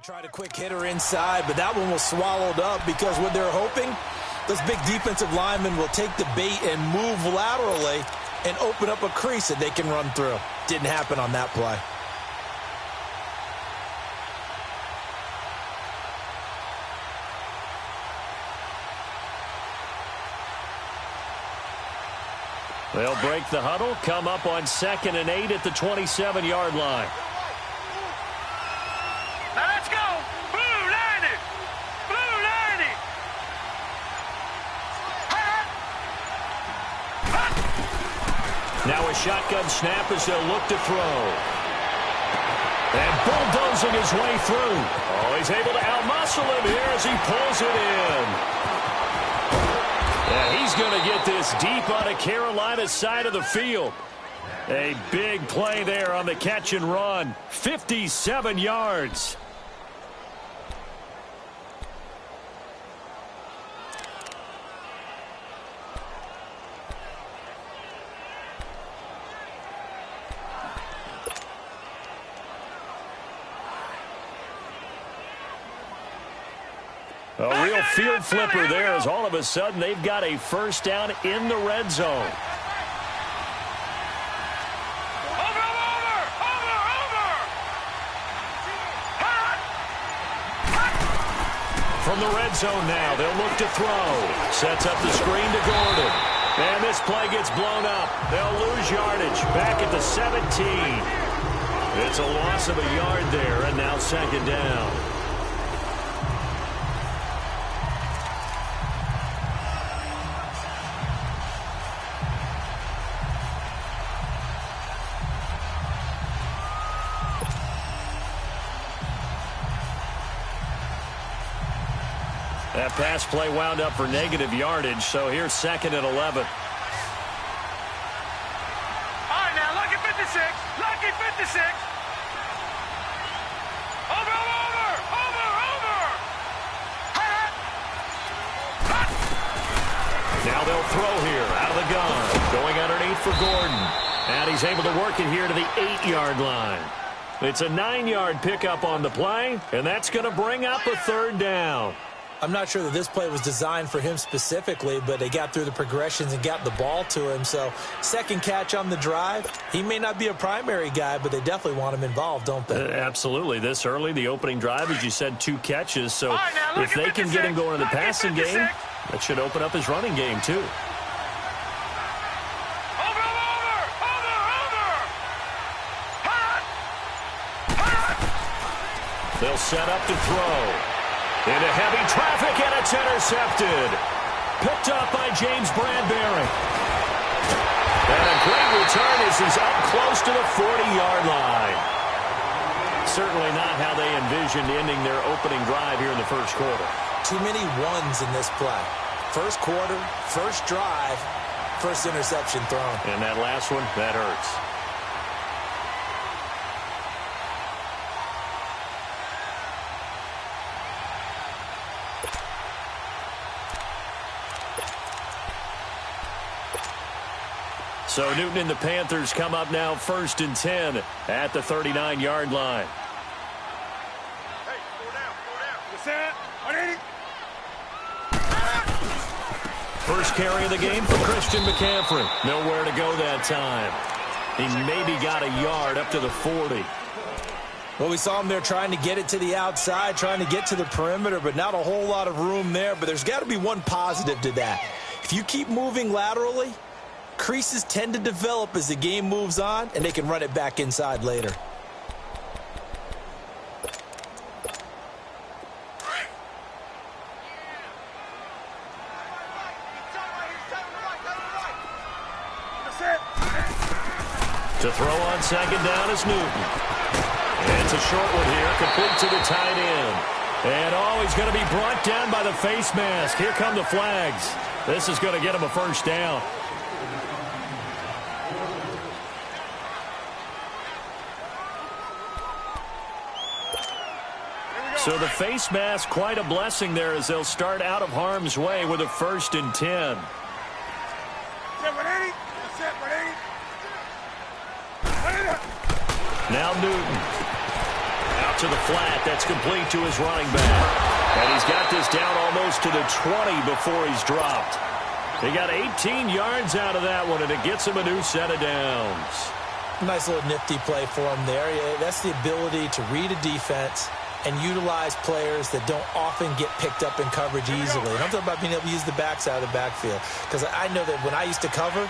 They tried a quick hitter inside, but that one was swallowed up because what they're hoping, those big defensive linemen will take the bait and move laterally and open up a crease that they can run through. Didn't happen on that play. They'll break the huddle, come up on 2nd and 8 at the 27-yard line. Now let's go. Blue 90. Blue 90. Now a shotgun snap as they'll look to throw. And bulldozing his way through. Oh, he's able to outmuscle him here as he pulls it in. Yeah, he's going to get this deep on a Carolina side of the field. A big play there on the catch and run. 57 yards. A real field flipper there as all of a sudden they've got a first down in the red zone. From the red zone now, they'll look to throw. Sets up the screen to Gordon. And this play gets blown up. They'll lose yardage back at the 17. It's a loss of a yard there, and now 2nd down. That pass play wound up for negative yardage, so here's 2nd and 11. All right, now, lucky 56. Lucky 56. Over. Now they'll throw here out of the gun. Going underneath for Gordon. And he's able to work it here to the 8-yard line. It's a 9-yard pickup on the play, and that's going to bring up a 3rd down. I'm not sure that this play was designed for him specifically, but they got through the progressions and got the ball to him. So 2nd catch on the drive. He may not be a primary guy, but they definitely want him involved, don't they? Absolutely. This early, the opening drive, as you said, 2 catches. So if they can get him going in the passing game, that should open up his running game too. They'll set up to throw. Into heavy traffic, and it's intercepted. Picked up by James Bradbury. And a great return as he's up close to the 40-yard line. Certainly not how they envisioned ending their opening drive here in the first quarter. Too many ones in this play. First quarter, first drive, first interception thrown. And that last one, that hurts. So Newton and the Panthers come up now 1st and 10 at the 39-yard line. Hey, go down. What's that? 180. First carry of the game for Christian McCaffrey. Nowhere to go that time. He maybe got a yard up to the 40. Well, we saw him there trying to get it to the outside, trying to get to the perimeter, but not a whole lot of room there. But there's got to be one positive to that. If you keep moving laterally, creases tend to develop as the game moves on, and they can run it back inside later. To throw on 2nd down is Newton. And it's a short one here, complete to the tight end. And he's going to be brought down by the face mask. Here come the flags. This is going to get him a first down. So the face mask, quite a blessing there as they'll start out of harm's way with a 1st and 10. Now Newton. Out to the flat. That's complete to his running back. And he's got this down almost to the 20 before he's dropped. He got 18 yards out of that one, and it gets him a new set of downs. Nice little nifty play for him there. That's the ability to read a defense and utilize players that don't often get picked up in coverage easily. And I'm talking about being able to use the backside of the backfield. Because I know that when I used to cover,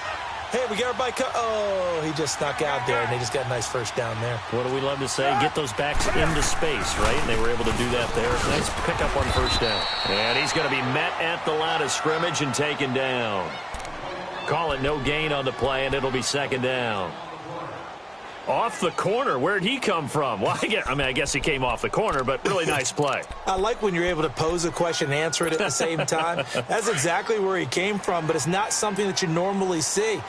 hey, we got everybody oh, he just snuck out there, and they just got a nice first down there. What do we love to say? Get those backs into space, right? And they were able to do that there. Nice pickup on first down. And he's going to be met at the line of scrimmage and taken down. Call it no gain on the play, and it'll be second down. Off the corner. Where'd he come from? Well, I guess he came off the corner, but really nice play. I like when you're able to pose a question and answer it at the same time. That's exactly where he came from, but it's not something that you normally see.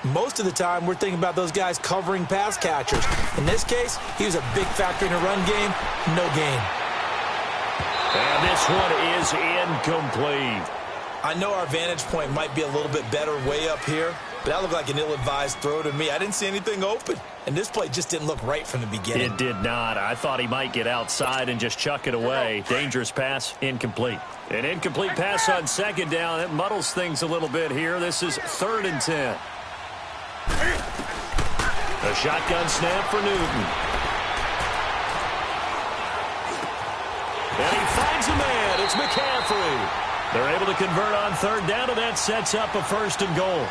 Most of the time, we're thinking about those guys covering pass catchers. In this case, he was a big factor in the run game. No gain. And this one is incomplete. I know our vantage point might be a little bit better way up here, but that looked like an ill-advised throw to me. I didn't see anything open, and this play just didn't look right from the beginning. It did not. I thought he might get outside and just chuck it away. Dangerous pass, incomplete. An incomplete pass on second down. It muddles things a little bit here. This is 3rd and 10. A shotgun snap for Newton. And he finds a man. It's McCaffrey. They're able to convert on 3rd down, and that sets up a 1st and goal.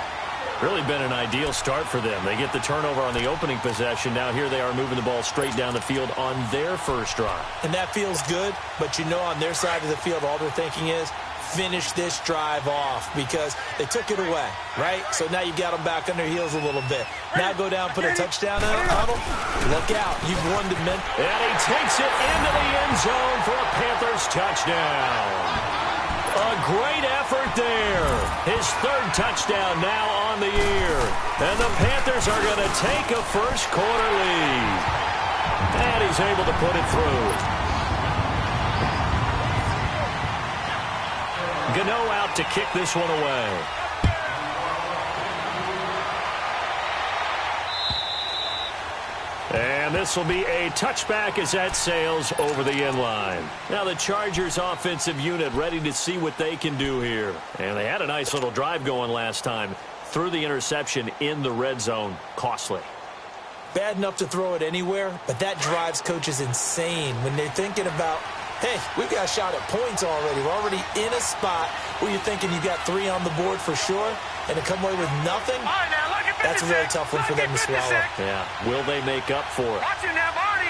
Really been an ideal start for them. They get the turnover on the opening possession. Now here they are moving the ball straight down the field on their first drive. And that feels good, but you know on their side of the field, all they're thinking is finish this drive off because they took it away, right? So now you got them back on their heels a little bit. Now go down, put a touchdown in it, Huddle. Look out. You've won the minute. And he takes it into the end zone for a Panthers touchdown. A great effort there. His 3rd touchdown now on the year. And the Panthers are going to take a first-quarter lead. And he's able to put it through. Gano out to kick this one away. And this will be a touchback as that sails over the end line. Now the Chargers offensive unit ready to see what they can do here. And they had a nice little drive going last time. Threw the interception in the red zone. Costly. Bad enough to throw it anywhere, but that drives coaches insane when they're thinking about, hey, we've got a shot at points already. We're already in a spot where you're thinking you got 3 on the board for sure, and to come away with nothing, that's a really tough one for them to swallow. Yeah, will they make up for it? Watch him now, Barney.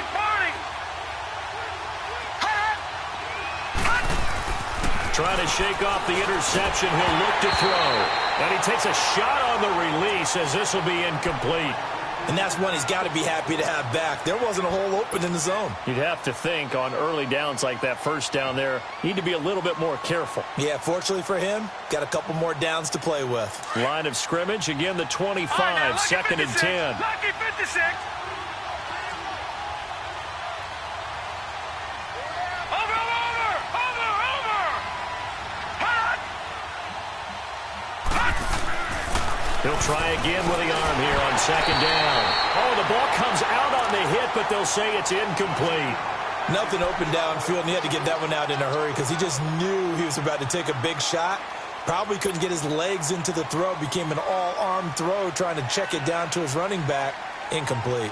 Trying to shake off the interception. He'll look to throw. And he takes a shot on the release as this will be incomplete. And that's one he's got to be happy to have back. There wasn't a hole open in the zone. You'd have to think on early downs like that first down there, need to be a little bit more careful. Yeah, fortunately for him, got a couple more downs to play with. Line of scrimmage, again the 25, 2nd and 10. Lucky 56. He'll try again with the arm here on 2nd down. Oh, the ball comes out on the hit, but they'll say it's incomplete. Nothing open downfield, and he had to get that one out in a hurry because he just knew he was about to take a big shot. Probably couldn't get his legs into the throw. Became an all-arm throw trying to check it down to his running back. Incomplete.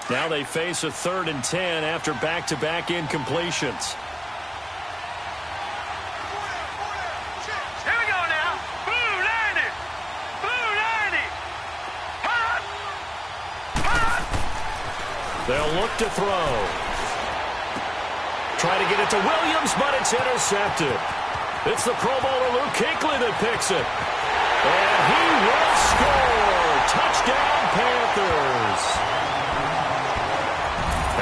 Now they face a 3rd and 10 after back-to-back incompletions. They'll look to throw. Try to get it to Williams, but it's intercepted. It's the Pro Bowler Luke Kuechly that picks it. And he will score. Touchdown, Panthers.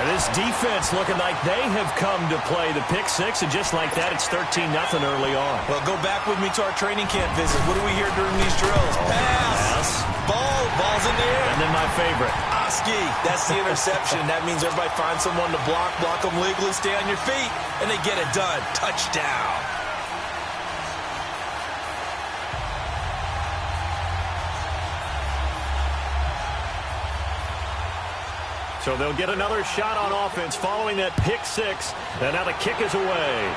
And this defense looking like they have come to play the pick six, and just like that, it's 13-0 early on. Well, go back with me to our training camp visit. What do we hear during these drills? Pass. Ball's in the air. And then my favorite. Oski. That's the interception. That means everybody finds someone to block them legally, stay on your feet, and they get it done. Touchdown. So they'll get another shot on offense following that pick six. And now the kick is away.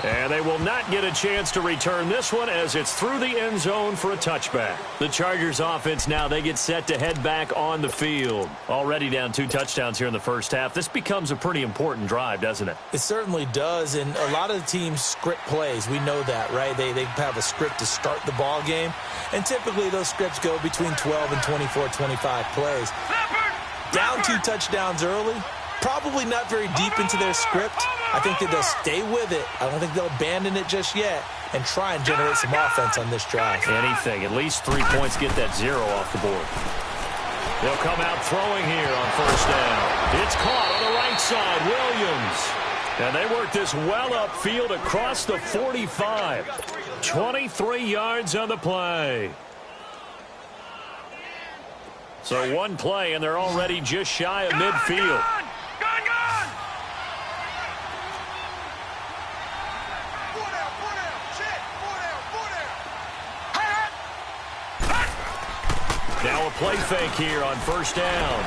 And they will not get a chance to return this one as it's through the end zone for a touchback. The Chargers offense now, they get set to head back on the field. Already down 2 touchdowns here in the first half. This becomes a pretty important drive, doesn't it? It certainly does, and a lot of the teams script plays. We know that, right? They have a script to start the ball game, and typically those scripts go between 12 and 24, 25 plays. Down 2 touchdowns early, probably not very deep into their script. I think that they'll stay with it. I don't think they'll abandon it just yet and try and generate some offense on this drive. Anything. At least 3 points, get that 0 off the board. They'll come out throwing here on first down. It's caught on the right side. Williams. And they work this well upfield across the 45. 23 yards on the play. So 1 play, and they're already just shy of midfield. Now a play fake here on first down.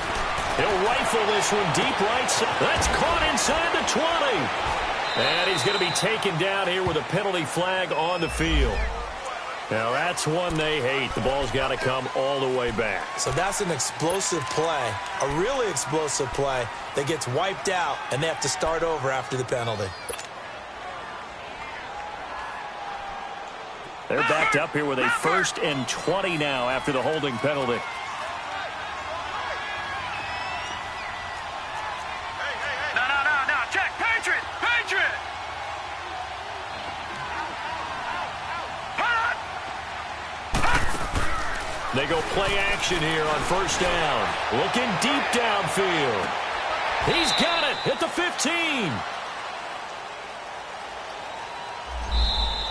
He'll rifle this one deep right side. That's caught inside the 20. And he's going to be taken down here with a penalty flag on the field. Now that's one they hate. The ball's got to come all the way back. So that's an explosive play, a really explosive play that gets wiped out, and they have to start over after the penalty. They're backed up here with a 1st and 20 now after the holding penalty. No. Check. Patriot. They go play action here on first down. Looking deep downfield. He's got it at the 15.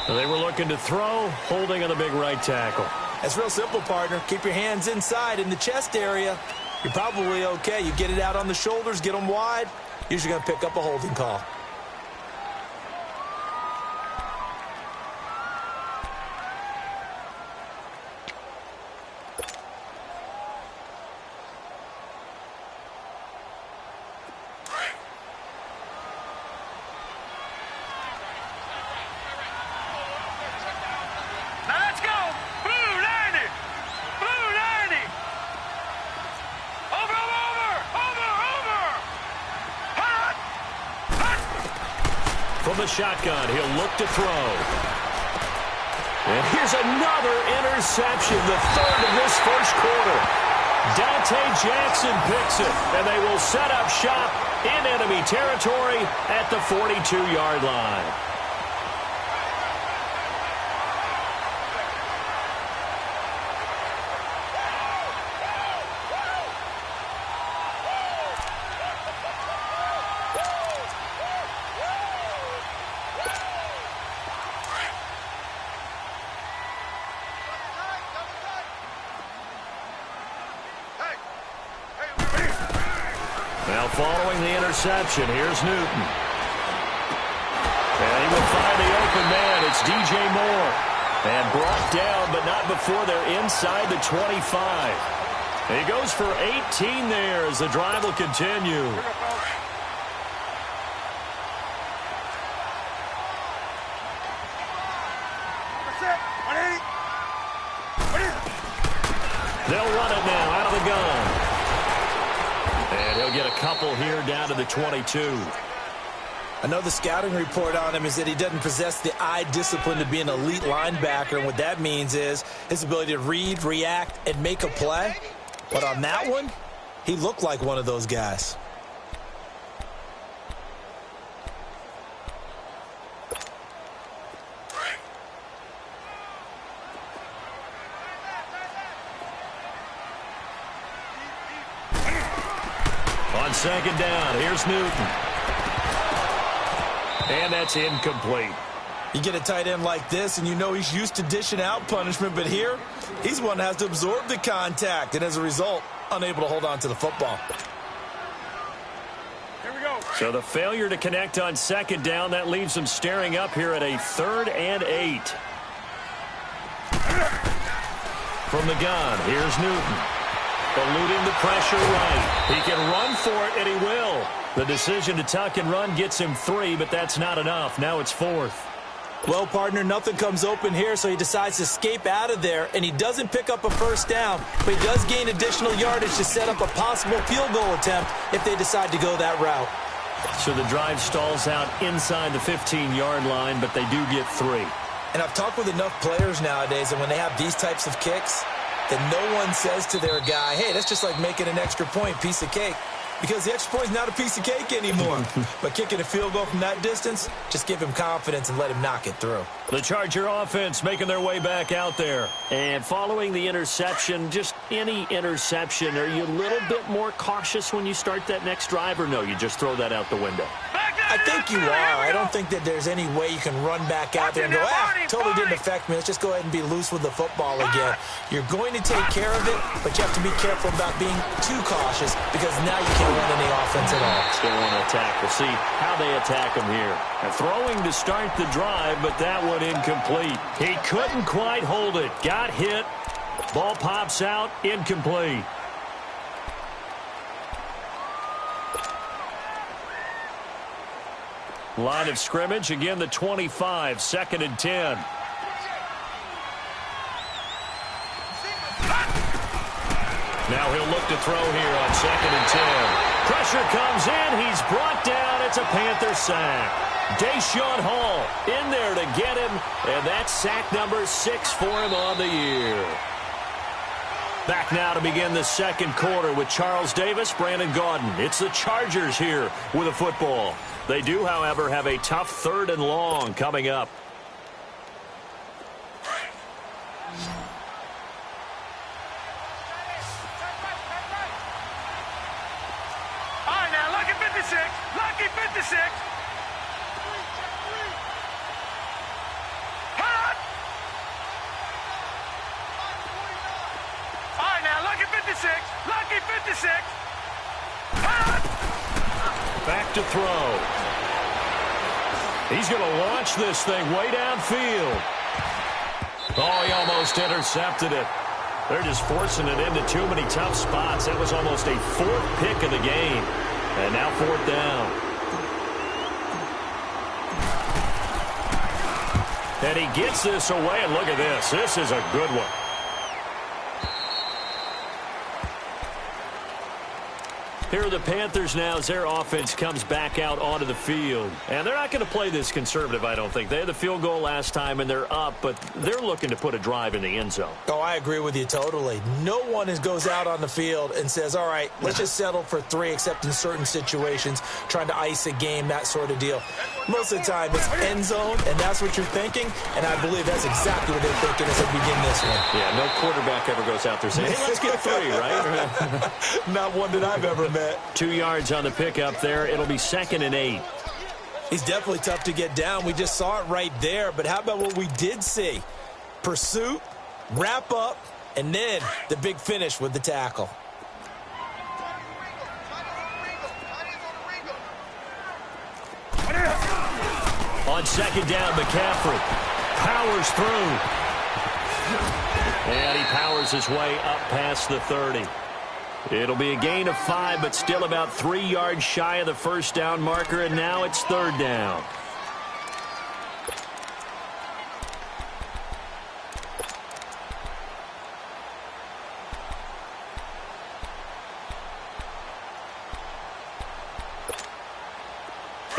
They were looking to throw, holding on the big right tackle. It's real simple, partner. Keep your hands inside in the chest area. You're probably okay. You get it out on the shoulders, get them wide. Usually going to pick up a holding call. From the shotgun, he'll look to throw. And here's another interception, the 3rd of this first quarter. Dante Jackson picks it, and they will set up shop in enemy territory at the 42-yard line. Now following the interception, here's Newton. And he will find the open man. It's DJ Moore. And brought down, but not before they're inside the 25. And he goes for 18 there as the drive will continue. They'll run it now out of the gun. And he'll get a couple here down to the 22. I know the scouting report on him is that he doesn't possess the eye discipline to be an elite linebacker. And what that means is his ability to read, react, and make a play. But on that one, he looked like one of those guys. On second down, here's Newton. And that's incomplete. You get a tight end like this, and you know he's used to dishing out punishment, but here, he's one that has to absorb the contact, and as a result, unable to hold on to the football. Here we go. So the failure to connect on second down, that leaves them staring up here at a 3rd and 8. From the gun, here's Newton. Eluding the pressure right. He can run for it, and he will. The decision to tuck and run gets him 3, but that's not enough. Now it's 4th. Well, partner, nothing comes open here, so he decides to escape out of there, and he doesn't pick up a first down, but he does gain additional yardage to set up a possible field goal attempt if they decide to go that route. So the drive stalls out inside the 15-yard line, but they do get 3. And I've talked with enough players nowadays, and when they have these types of kicks, that no one says to their guy, hey, that's just like making an extra point, piece of cake. Because the extra point is not a piece of cake anymore. But kicking a field goal from that distance, just give him confidence and let him knock it through. The Charger offense making their way back out there. And following the interception, just any interception, are you a little bit more cautious when you start that next drive, or no, you just throw that out the window? I think you are. I don't think that there's any way you can run back out there and go, totally didn't affect me. Let's just go ahead and be loose with the football again. You're going to take care of it, but you have to be careful about being too cautious because now you can't run any offense at all. Still want to attack. We'll see how they attack him here. And throwing to start the drive, but that one incomplete. He couldn't quite hold it. Got hit. Ball pops out. Incomplete. Line of scrimmage, again the 25, 2nd and 10. Now he'll look to throw here on 2nd and 10. Pressure comes in, he's brought down, it's a Panther sack. Deshaun Hall in there to get him, and that's sack number 6 for him on the year. Back now to begin the second quarter with Charles Davis, Brandon Gaudin. It's the Chargers here with a football. They do, however, have a tough 3rd and long coming up. All right, now, lucky 56. Lucky 56. Hot. All right, now, lucky 56. Lucky 56. Hot. Back to throw. He's going to launch this thing way downfield. Oh, he almost intercepted it. They're just forcing it into too many tough spots. That was almost a 4th pick of the game. And now 4th down. And he gets this away, and look at this. This is a good one. Here are the Panthers now as their offense comes back out onto the field. And they're not going to play this conservative, I don't think. They had the field goal last time, and they're up, but they're looking to put a drive in the end zone. Oh, I agree with you totally. No one goes out on the field and says, all right, let's just settle for 3, except in certain situations, trying to ice a game, that sort of deal. Most of the time, it's end zone, and that's what you're thinking, and I believe that's exactly what they're thinking as they begin this one. Yeah, no quarterback ever goes out there saying, hey, let's get 3, right? Not one that I've ever met. 2 yards on the pickup there. It'll be 2nd and 8. He's definitely tough to get down. We just saw it right there, but how about what we did see? Pursuit, wrap up, and then the big finish with the tackle. On 2nd down, McCaffrey powers through. And he powers his way up past the 30. It'll be a gain of 5, but still about 3 yards shy of the first down marker, and now it's 3rd down.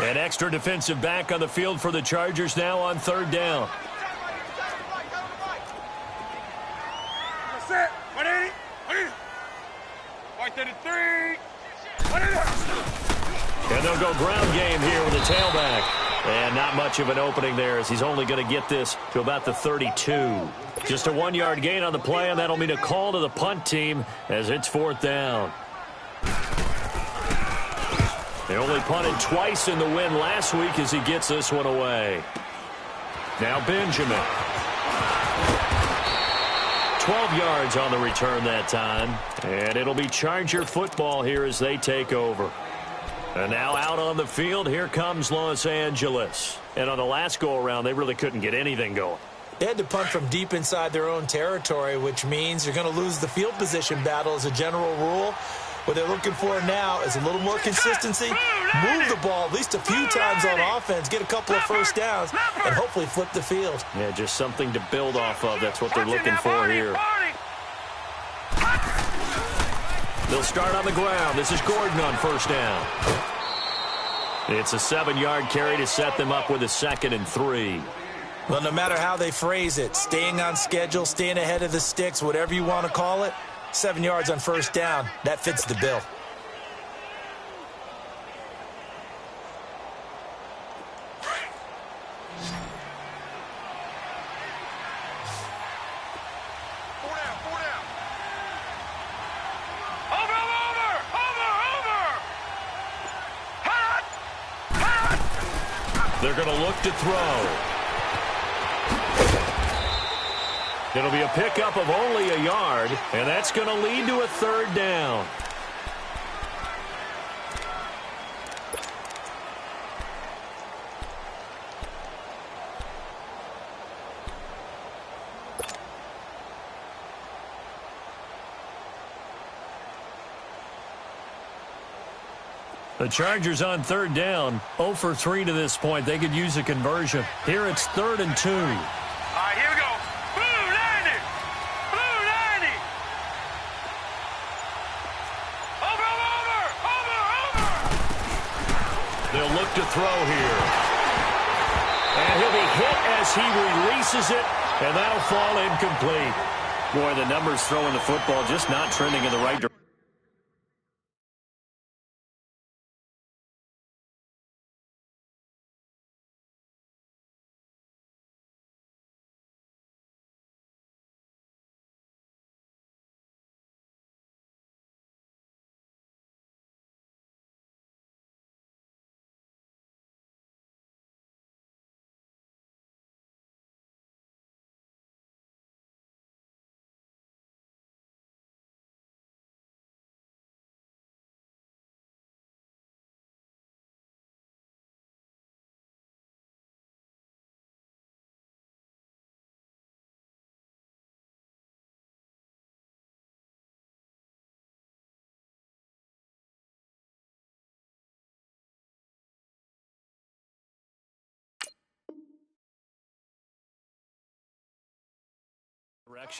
An extra defensive back on the field for the Chargers now on 3rd down. Set. 180. 180. White 33. 180. And they'll go ground game here with a tailback. And not much of an opening there as he's only going to get this to about the 32. Just a 1-yard gain on the play, and that'll mean a call to the punt team as it's 4th down. They only punted twice in the win last week as he gets this one away. Now Benjamin. 12 yards on the return that time. And it'll be Charger football here as they take over. And now out on the field, here comes Los Angeles. And on the last go-around, they really couldn't get anything going. They had to punt from deep inside their own territory, which means you're going to lose the field position battle as a general rule. What they're looking for now is a little more consistency, move the ball at least a few times on offense, get a couple of first downs, and hopefully flip the field. Yeah, just something to build off of. That's what they're looking for here. They'll start on the ground. This is Gordon on first down. It's a 7-yard carry to set them up with a 2nd and 3. Well, no matter how they phrase it, staying on schedule, staying ahead of the sticks, whatever you want to call it, 7 yards on first down, that fits the bill. They're going to look to throw. It'll be a pickup of only a yard, and that's going to lead to a 3rd down. The Chargers on 3rd down, 0 for 3 to this point. They could use a conversion. Here it's 3rd and 2. All right, here we go. Blue 90. Blue 90. Over. They'll look to throw here. And he'll be hit as he releases it, and that'll fall incomplete. Boy, the numbers throwing the football just not trending in the right direction.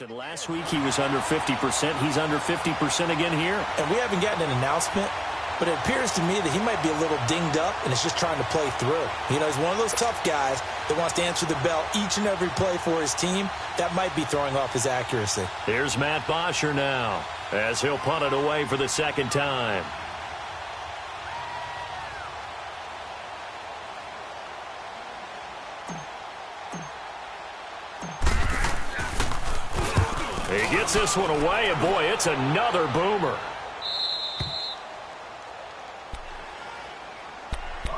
Last week he was under 50%. He's under 50% again here. And we haven't gotten an announcement, but it appears to me that he might be a little dinged up and is just trying to play through. You know, he's one of those tough guys that wants to answer the bell each and every play for his team. That might be throwing off his accuracy. Here's Matt Bosher now as he'll punt it away for the 2nd time. He gets this one away, and boy, it's another boomer.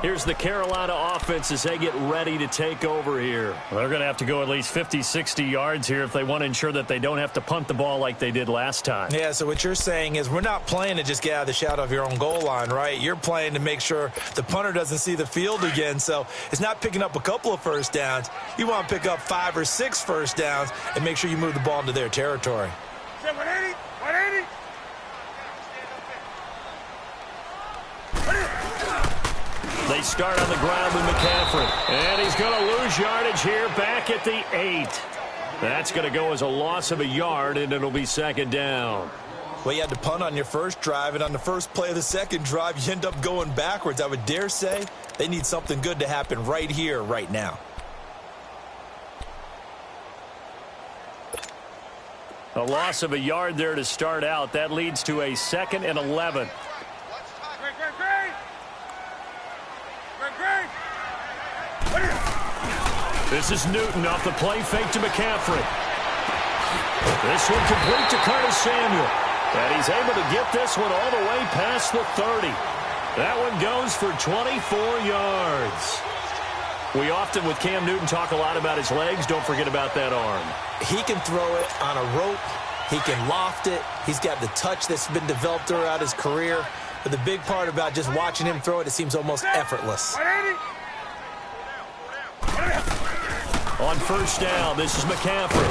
Here's the Carolina offense as they get ready to take over here. Well, they're going to have to go at least 50, 60 yards here if they want to ensure that they don't have to punt the ball like they did last time. Yeah, so what you're saying is we're not playing to just get out of the shadow of your own goal line, right? You're playing to make sure the punter doesn't see the field again. So it's not picking up a couple of first downs. You want to pick up 5 or 6 first downs and make sure you move the ball into their territory. 180. 180. They start on the ground with McCaffrey. And he's going to lose yardage here back at the 8. That's going to go as a loss of a yard, and it'll be 2nd down. Well, you had to punt on your first drive, and on the first play of the second drive, you end up going backwards. I would dare say they need something good to happen right here, right now. A loss of a yard there to start out. That leads to a 2nd and 11. This is Newton off the play fake to McCaffrey. This one complete to Curtis Samuel. And he's able to get this one all the way past the 30. That one goes for 24 yards. We often, with Cam Newton, talk a lot about his legs. Don't forget about that arm. He can throw it on a rope. He can loft it. He's got the touch that's been developed throughout his career. But the big part about just watching him throw it, it seems almost effortless. On first down, this is McCaffrey.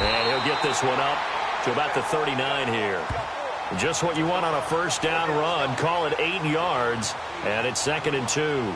And he'll get this one up to about the 39 here. Just what you want on a first down run. Call it 8 yards, and it's 2nd and 2.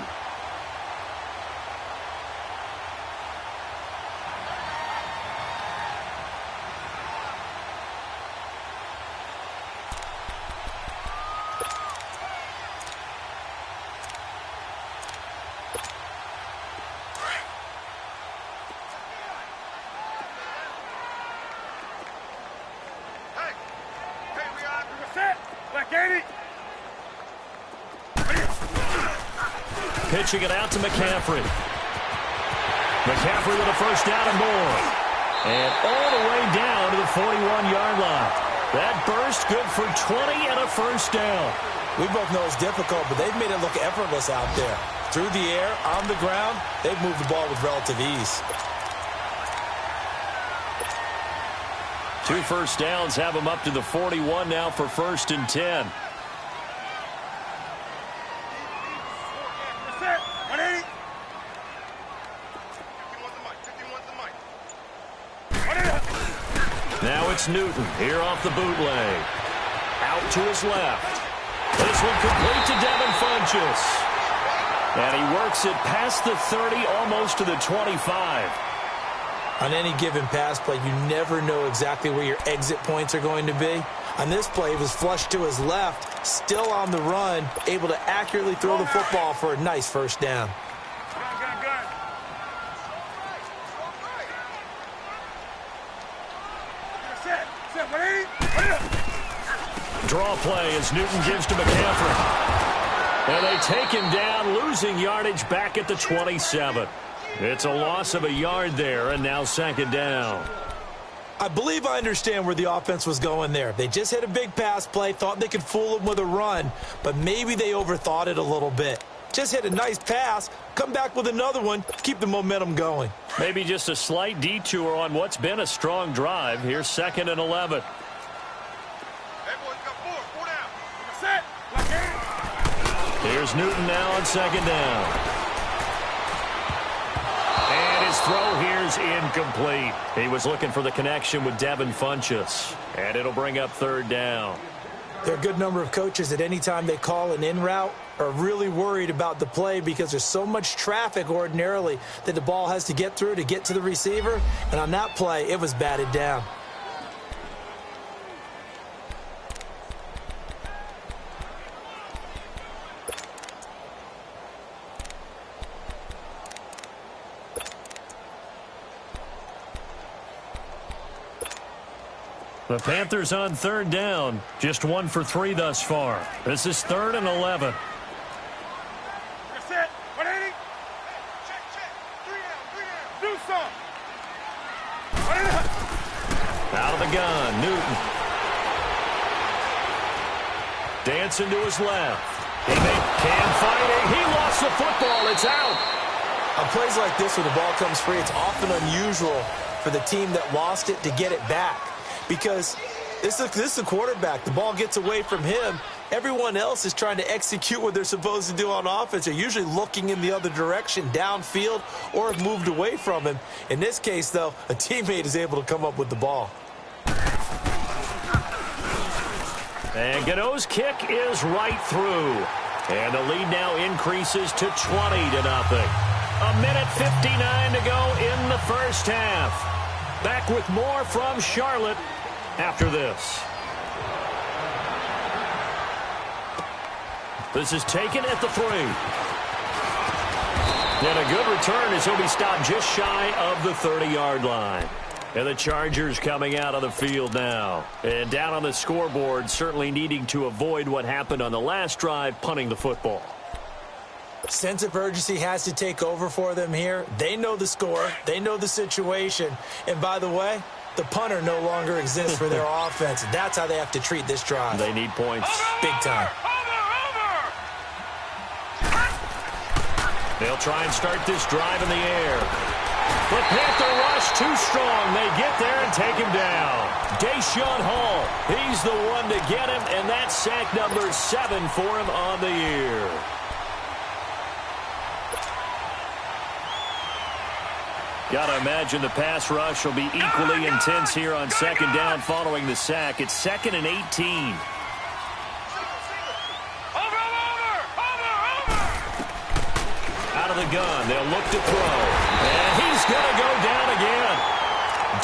Pitching it out to McCaffrey. McCaffrey with a first down and more. And all the way down to the 41-yard line. That burst good for 20 and a first down. We both know it's difficult, but they've made it look effortless out there. Through the air, on the ground, they've moved the ball with relative ease. 2 first downs have them up to the 41 now for 1st and 10. Now it's Newton here off the bootleg. Out to his left. This one complete to Devin Funchess. And he works it past the 30, almost to the 25. On any given pass play, you never know exactly where your exit points are going to be. On this play, it was flushed to his left, still on the run, able to accurately throw the football for a nice first down. Draw play as Newton gives to McCaffrey. And they take him down, losing yardage back at the 27. It's a loss of a yard there, and now 2nd down. I believe I understand where the offense was going there. They just hit a big pass play, thought they could fool him with a run, but maybe they overthought it a little bit. Just hit a nice pass, come back with another one, keep the momentum going. Maybe just a slight detour on what's been a strong drive. Here's 2nd and 11. Here's Newton now on 2nd down. And his throw here's incomplete. He was looking for the connection with Devin Funchess. And it'll bring up 3rd down. There are a good number of coaches at any time they call an in route are really worried about the play because there's so much traffic ordinarily that the ball has to get through to get to the receiver. And on that play, it was batted down. The Panthers on 3rd down. Just 1 for 3 thus far. This is 3rd and 11. Set. 180. Check. 3 down. Do some. Out of the gun, Newton. Dancing to his left. He can find it. He lost the football. It's out. On plays like this where the ball comes free, it's often unusual for the team that lost it to get it back. Because this is a quarterback. The ball gets away from him. Everyone else is trying to execute what they're supposed to do on offense. They're usually looking in the other direction, downfield, or have moved away from him. In this case, though, a teammate is able to come up with the ball. And Gano's kick is right through. And the lead now increases to 20-0. A minute 59 to go in the first half. Back with more from Charlotte after this. This is taken at the 3. And a good return as he'll be stopped just shy of the 30-yard line. And the Chargers coming out on the field now. And down on the scoreboard, certainly needing to avoid what happened on the last drive, punting the football. Sense of urgency has to take over for them here. They know the score. They know the situation. And by the way, the punter no longer exists for their offense. That's how they have to treat this drive. They need points. Big time. They'll try and start this drive in the air. The Panther rush too strong. They get there and take him down. Deshaun Hall, he's the one to get him, and that's sack number 7 for him on the year. Got to imagine the pass rush will be equally intense here on second down following the sack. It's 2nd and 18. Out of the gun, they'll look to throw. And he's going to go down again.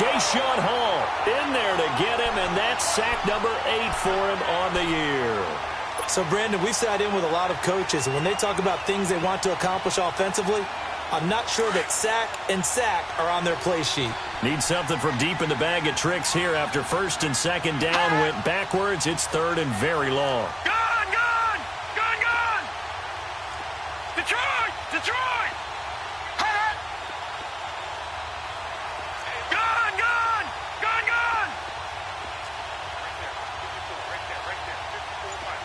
Deshaun Hall in there to get him, and that's sack number 8 for him on the year. So, Brandon, we sat in with a lot of coaches, and when they talk about things they want to accomplish offensively, I'm not sure that sack and sack are on their play sheet. Need something from deep in the bag of tricks here after 1st and 2nd down went backwards. It's 3rd and very long. Gone, gone, gone, gone. Detroit, Detroit. Gone, gone, gone, gone. Right there, 54-5.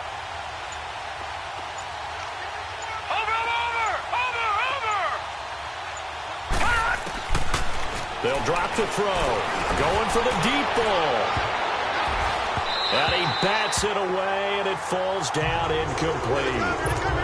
Over. They'll drop the throw. Going for the deep ball. And he bats it away, and it falls down incomplete.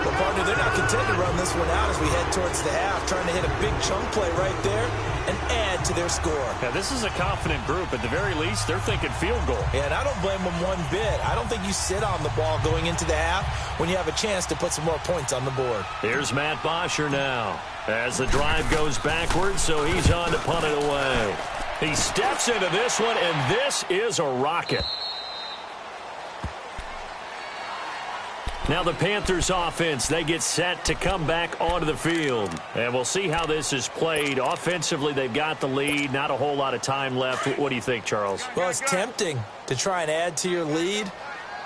Well, partner, they're not content to run this one out as we head towards the half, trying to hit a big chunk play right there and add to their score. Now, this is a confident group. At the very least, they're thinking field goal. Yeah, and I don't blame them one bit. I don't think you sit on the ball going into the half when you have a chance to put some more points on the board. Here's Matt Bosher now as the drive goes backwards, so he's on to punt it away. He steps into this one, and this is a rocket. Now the Panthers offense, they get set to come back onto the field. And we'll see how this is played. Offensively, they've got the lead. Not a whole lot of time left. What do you think, Charles? Well, it's tempting to try and add to your lead,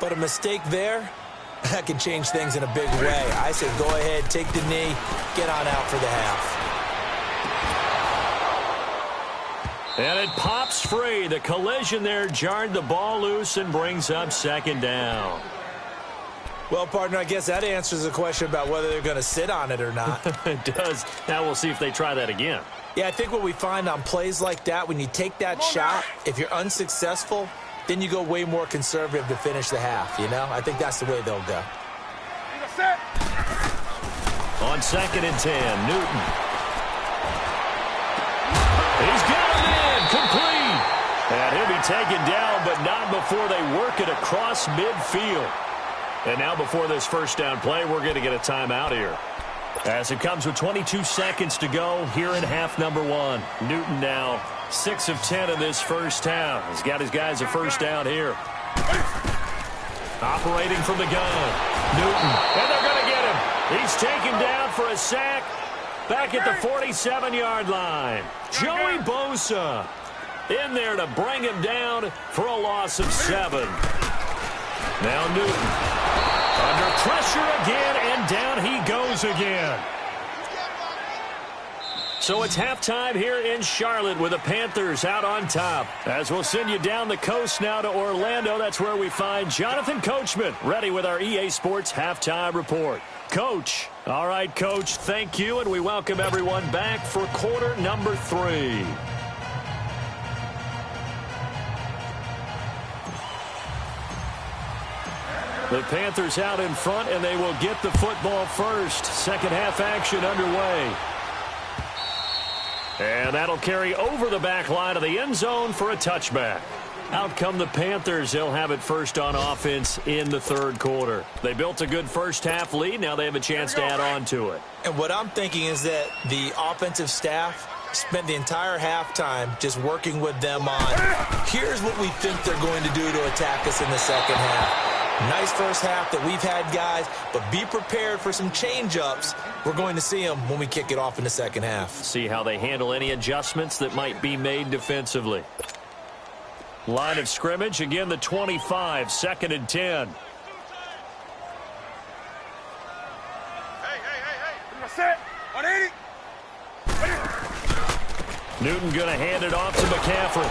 but a mistake there, that can change things in a big way. I say go ahead, take the knee, get on out for the half. And it pops free. The collision there jarred the ball loose and brings up 2nd down. Well, partner, I guess that answers the question about whether they're going to sit on it or not. It does. Now we'll see if they try that again. Yeah, I think what we find on plays like that, when you take that shot, if you're unsuccessful, then you go way more conservative to finish the half, you know? I think that's the way they'll go. On 2nd and 10, Newton. He's got him in, complete. And he'll be taken down, but not before they work it across midfield. And now before this 1st down play, we're going to get a timeout here. As it comes with 22 seconds to go here in half number 1. Newton now 6 of 10 in this 1st half. He's got his guys a 1st down here. Operating from the gun. Newton. And they're going to get him. He's taken down for a sack back at the 47-yard line. Joey Bosa in there to bring him down for a loss of 7. Now Newton. Under pressure again, and down he goes again. So it's halftime here in Charlotte with the Panthers out on top. As we'll send you down the coast now to Orlando, that's where we find Jonathan Coachman, ready with our EA Sports Halftime Report. Coach. All right, Coach, thank you, and we welcome everyone back for quarter number 3. The Panthers out in front, and they will get the football first. 2nd half action underway. And that'll carry over the back line of the end zone for a touchback. Out come the Panthers. They'll have it first on offense in the 3rd quarter. They built a good 1st half lead. Now they have a chance to add on to it. And what I'm thinking is that the offensive staff spent the entire halftime just working with them on, here's what we think they're going to do to attack us in the 2nd half. Nice 1st half that we've had, guys, but be prepared for some change-ups. We're going to see them when we kick it off in the 2nd half. See how they handle any adjustments that might be made defensively. Line of scrimmage, again, the 25, 2nd and 10. Hey. Set. 180. Newton going to hand it off to McCaffrey.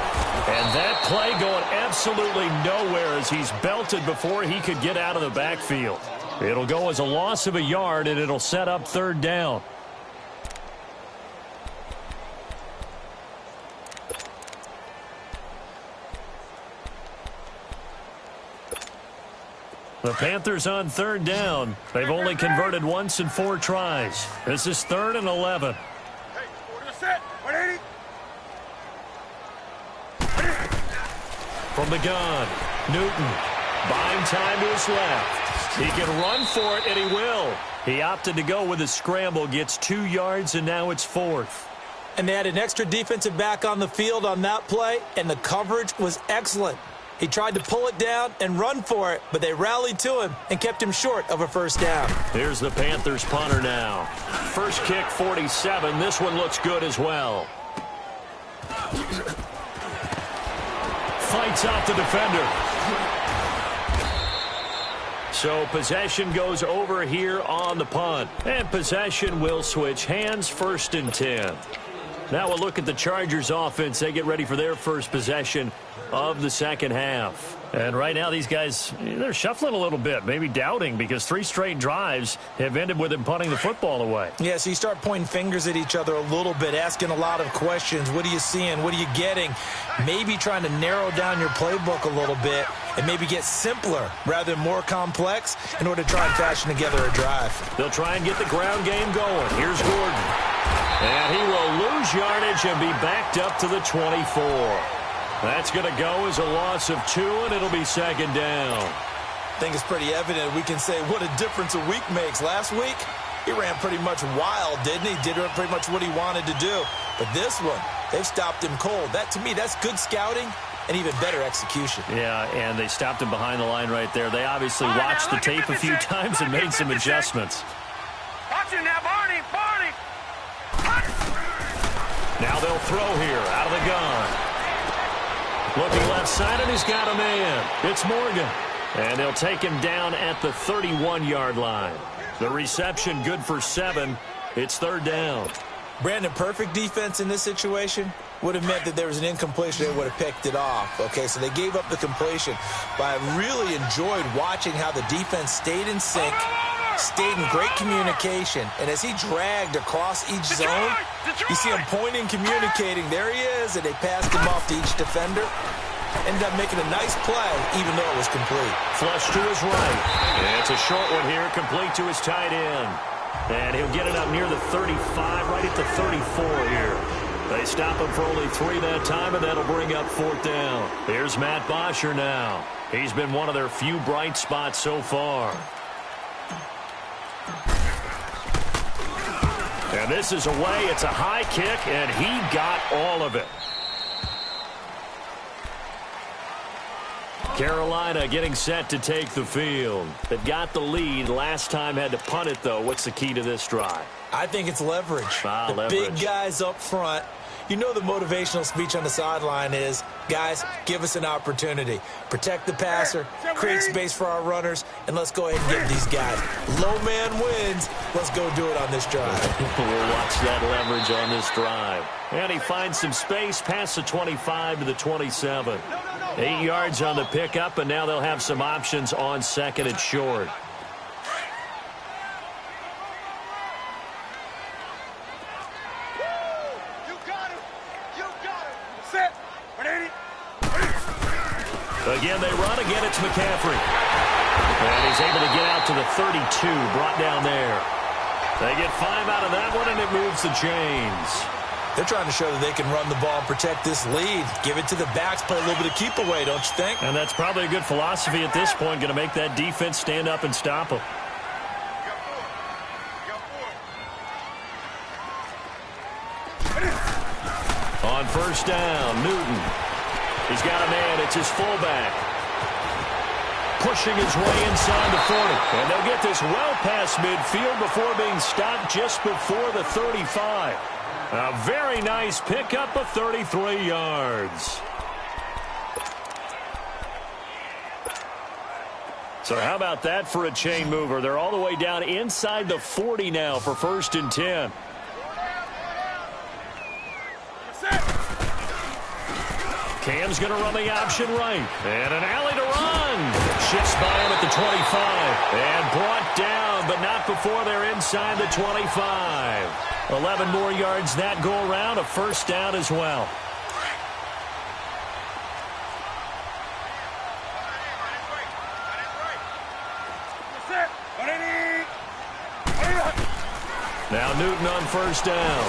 And that play going absolutely nowhere as he's belted before he could get out of the backfield. It'll go as a loss of a yard, and it'll set up 3rd down. The Panthers on 3rd down. They've only converted once in 4 tries. This is 3rd and 11. Hey, order the set. 180. From the gun, Newton buying time to his left. He can run for it, and he will. He opted to go with a scramble, gets 2 yards, and now it's 4th. And they had an extra defensive back on the field on that play, and the coverage was excellent. He tried to pull it down and run for it, but they rallied to him and kept him short of a first down. Here's the Panthers punter now. First kick, 47. This one looks good as well. Fights out the defender. So possession goes over here on the punt. And possession will switch hands, 1st and 10. Now we'll look at the Chargers offense. They get ready for their first possession of the second half. And right now these guys, they're shuffling a little bit, maybe doubting, because 3 straight drives have ended with them punting the football away. Yeah, so you start pointing fingers at each other a little bit, asking a lot of questions. What are you seeing? What are you getting? Maybe trying to narrow down your playbook a little bit and maybe get simpler rather than more complex in order to try and fashion together a drive. They'll try and get the ground game going. Here's Gordon. And he will lose yardage and be backed up to the 24. That's going to go as a loss of 2, and it'll be 2nd down. I think it's pretty evident. We can say what a difference a week makes. Last week, he ran pretty much wild, didn't he? Did pretty much what he wanted to do. But this one, they've stopped him cold. That, to me, that's good scouting and even better execution. Yeah, and they stopped him behind the line right there. They obviously watched the tape a few times and made some adjustments. Watch it now, Barney. Now they'll throw here out of the gun. Looking left side, and he's got a man. It's Morgan. And they'll take him down at the 31-yard line. The reception good for 7. It's 3rd down. Brandon, perfect defense in this situation would have meant that there was an incompletion. They would have picked it off. Okay, so they gave up the completion. But I really enjoyed watching how the defense stayed in sync, stayed in great communication. And as he dragged across each zone, you see him pointing, communicating. There he is, and they passed him off to each defender. Ended up making a nice play, even though it was complete. Flush to his right. And it's a short one here, complete to his tight end. And he'll get it up near the 35, right at the 34 here. They stop him for only 3 that time, and that'll bring up 4th down. Here's Matt Bosher now. He's been one of their few bright spots so far. And this is away. It's a high kick, and he got all of it. Carolina getting set to take the field. They've got the lead. Last time had to punt it, though. What's the key to this drive? I think it's leverage. Leverage. Big guys up front. You know the motivational speech on the sideline is, guys, give us an opportunity. Protect the passer, create space for our runners, and let's go ahead and get these guys. Low man wins. Let's go do it on this drive. We'll watch that leverage on this drive. And he finds some space past the 25 to the 27. 8 yards on the pickup, and now they'll have some options on 2nd and short. Again, they run. Again, it's McCaffrey. And he's able to get out to the 32, brought down there. They get 5 out of that one, and it moves the chains. They're trying to show that they can run the ball and protect this lead. Give it to the backs, play a little bit of keep away, don't you think? And that's probably a good philosophy at this point, going to make that defense stand up and stop them. On 1st down, Newton. He's got a man. It's his fullback. Pushing his way inside the 40. And they'll get this well past midfield before being stopped just before the 35. A very nice pickup of 33 yards. So how about that for a chain mover? They're all the way down inside the 40 now for 1st and 10. Cam's going to run the option right. And an alley to run. Shifts by him at the 25. And brought down, but not before they're inside the 25. 11 more yards that go around. A 1st down as well. Now Newton on 1st down.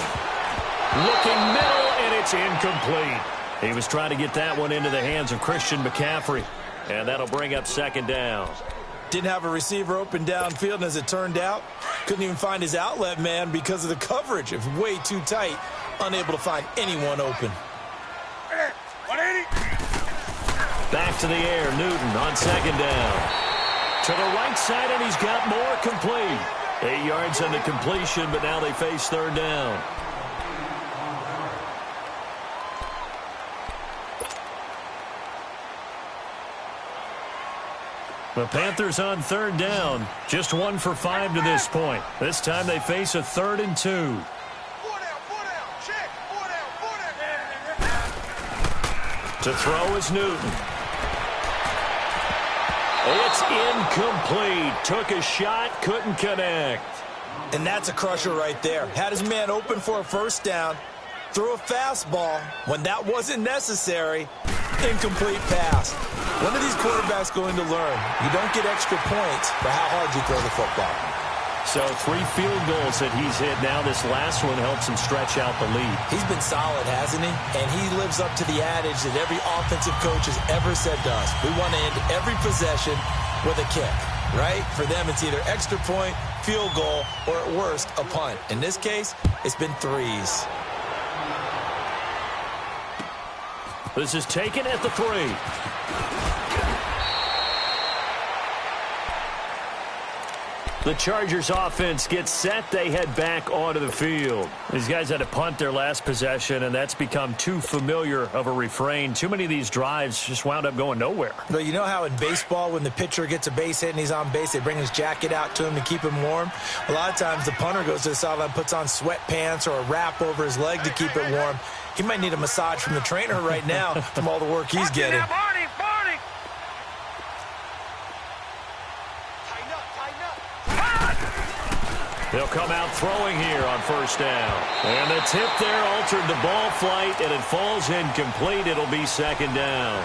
Looking middle, and it's incomplete. He was trying to get that one into the hands of Christian McCaffrey. And that'll bring up second down. Didn't have a receiver open downfield, and as it turned out, couldn't even find his outlet man because of the coverage. It was way too tight, unable to find anyone open. Back to the air, Newton on second down. To the right side, and he's got more complete. 8 yards on the completion, but now they face third down. The Panthers on third down. Just 1 for 5 to this point. This time they face a 3rd and 2. To throw is Newton. It's incomplete. Took a shot, couldn't connect. And that's a crusher right there. Had his man open for a first down, threw a fastball when that wasn't necessary. Incomplete pass. When are these quarterbacks going to learn? You don't get extra points for how hard you throw the football. So 3 field goals that he's hit now. This last one helps him stretch out the lead. He's been solid, hasn't he? And he lives up to the adage that every offensive coach has ever said to us. We want to end every possession with a kick, right? For them, it's either extra point, field goal, or at worst, a punt. In this case, it's been 3s. This is taken at the 3. The Chargers offense gets set. They head back onto the field. These guys had to punt their last possession, and that's become too familiar of a refrain. Too many of these drives just wound up going nowhere. But you know how in baseball, when the pitcher gets a base hit and he's on base, they bring his jacket out to him to keep him warm? A lot of times the punter goes to the sideline, puts on sweatpants or a wrap over his leg to keep it warm. He might need a massage from the trainer right now from all the work he's getting. They'll come out throwing here on first down. And the tip there altered the ball flight, and it falls incomplete. It'll be second down.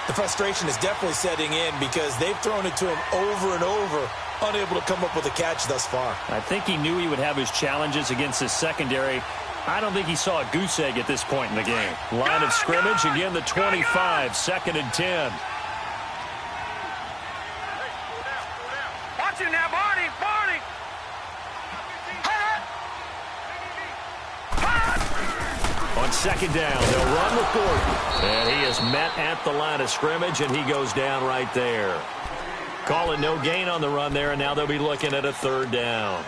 The frustration is definitely setting in because they've thrown it to him over and over, unable to come up with a catch thus far. I think he knew he would have his challenges against his secondary. I don't think he saw a goose egg at this point in the game. Line of scrimmage, again the 25, 2nd and 10. Watch it now, Barney, Barney. On second down, they'll run with Gordon. And he is met at the line of scrimmage, and he goes down right there. Call it no gain on the run there, and now they'll be looking at a 3rd down.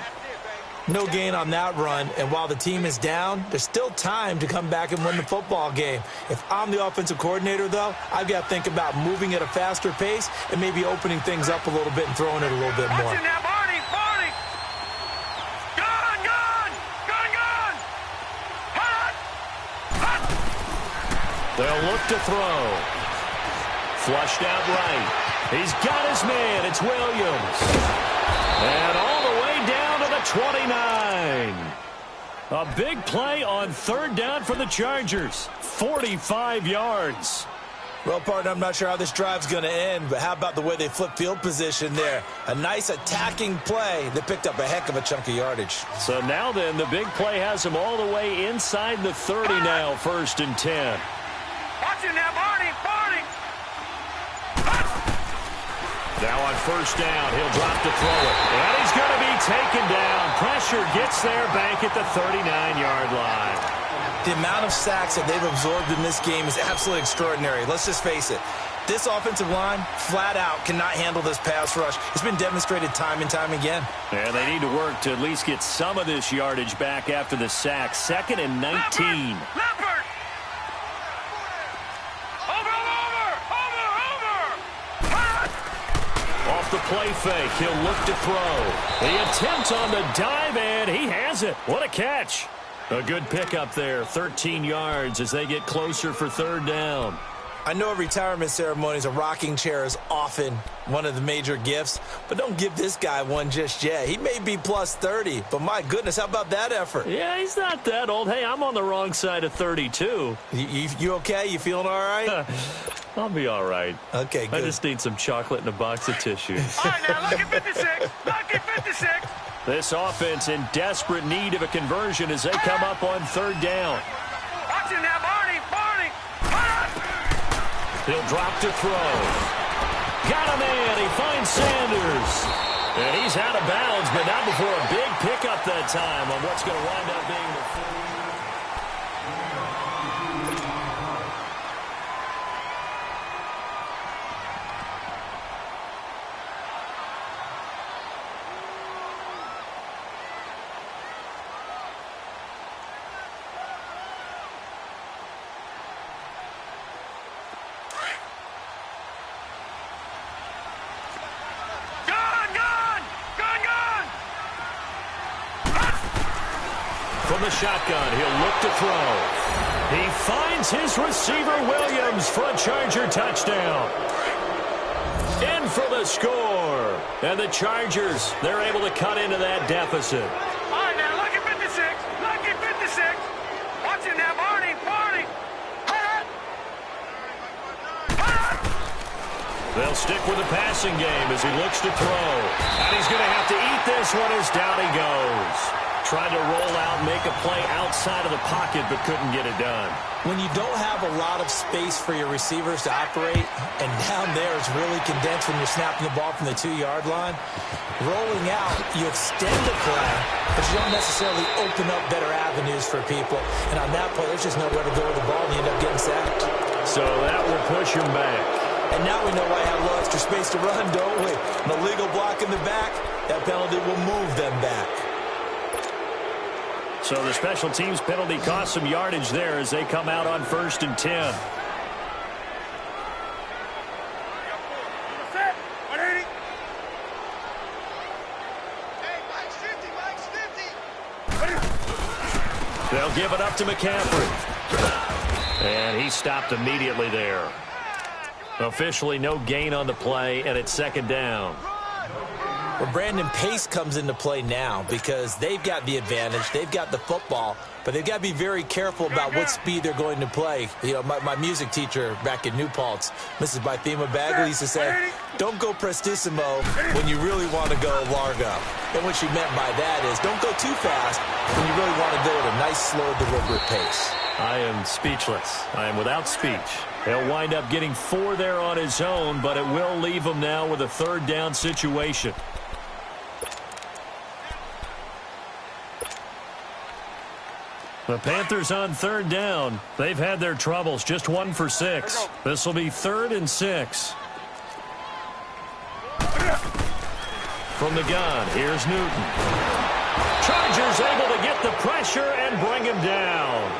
No gain on that run, and while the team is down, there's still time to come back and win the football game. If I'm the offensive coordinator, though, I've got to think about moving at a faster pace and maybe opening things up a little bit and throwing it a little bit more. Watch it now, Barney, Barney. Gone, gone, gone, gone. Hot, hot. They'll look to throw. Flushed out right. He's got his man. It's Williams. And all the way down to the 29. A big play on 3rd down for the Chargers. 45 yards. Well, partner, I'm not sure how this drive's going to end, but how about the way they flip field position there? A nice attacking play. They picked up a heck of a chunk of yardage. So now then, the big play has them all the way inside the 30 now, 1st and 10. Watch it now, Barney, Barney. Now on first down, he'll drop to throw it. And he's going to be taken down. Pressure gets there back at the 39-yard line. The amount of sacks that they've absorbed in this game is absolutely extraordinary. Let's just face it. This offensive line, flat out, cannot handle this pass rush. It's been demonstrated time and time again. And they need to work to at least get some of this yardage back after the sack. 2nd and 19. Leopard. Off the play fake, he'll look to throw. The attempt on the dive, and he has it. What a catch. A good pickup there, 13 yards as they get closer for 3rd down. I know at retirement ceremonies, a rocking chair is often one of the major gifts, but don't give this guy one just yet. He may be plus 30, but my goodness, how about that effort? Yeah, he's not that old. Hey, I'm on the wrong side of 32. You okay? You feeling all right? I'll be all right. Okay, good. I just need some chocolate and a box of tissues. All right, now, lucky 56. Lucky 56. This offense in desperate need of a conversion as they come up on 3rd down. Watch it now, Barney, Barney. He'll drop to throw. Got a man. He finds Sanders. And he's out of bounds, but not before a big pickup that time on what's going to wind up being the full. From the shotgun, he'll look to throw. He finds his receiver, Williams, for a Charger touchdown. In for the score. And the Chargers, they're able to cut into that deficit. All right, now, lucky 56. Lucky 56. Watch it now, Barney. Barney. They'll stick with the passing game as he looks to throw. And he's going to have to eat this one as down he goes. Tried to roll out, make a play outside of the pocket, but couldn't get it done. When you don't have a lot of space for your receivers to operate, and down there it's really condensed when you're snapping the ball from the 2-yard line, rolling out, you extend the play, but you don't necessarily open up better avenues for people. And on that play, there's just nowhere to go with the ball, and you end up getting sacked. So that will push him back. And now we know why I have a little extra space to run, don't we? An illegal block in the back, that penalty will move them back. So the special teams penalty cost some yardage there as they come out on 1st and 10. They'll give it up to McCaffrey. And he stopped immediately there. Officially no gain on the play, and it's 2nd down. Well, Brandon, pace comes into play now because they've got the advantage. They've got the football, but they've got to be very careful about what speed they're going to play. You know, my music teacher back in New Paltz, Mrs. Bythema Bagley, used to say, don't go prestissimo when you really want to go largo. And what she meant by that is don't go too fast when you really want to go at a nice, slow, deliberate pace. I am speechless. I am without speech. He'll wind up getting 4 there on his own, but it will leave him now with a 3rd down situation. The Panthers on 3rd down. They've had their troubles. Just 1 for 6. This will be 3rd and 6. From the gun, here's Newton. Chargers able to get the pressure and bring him down.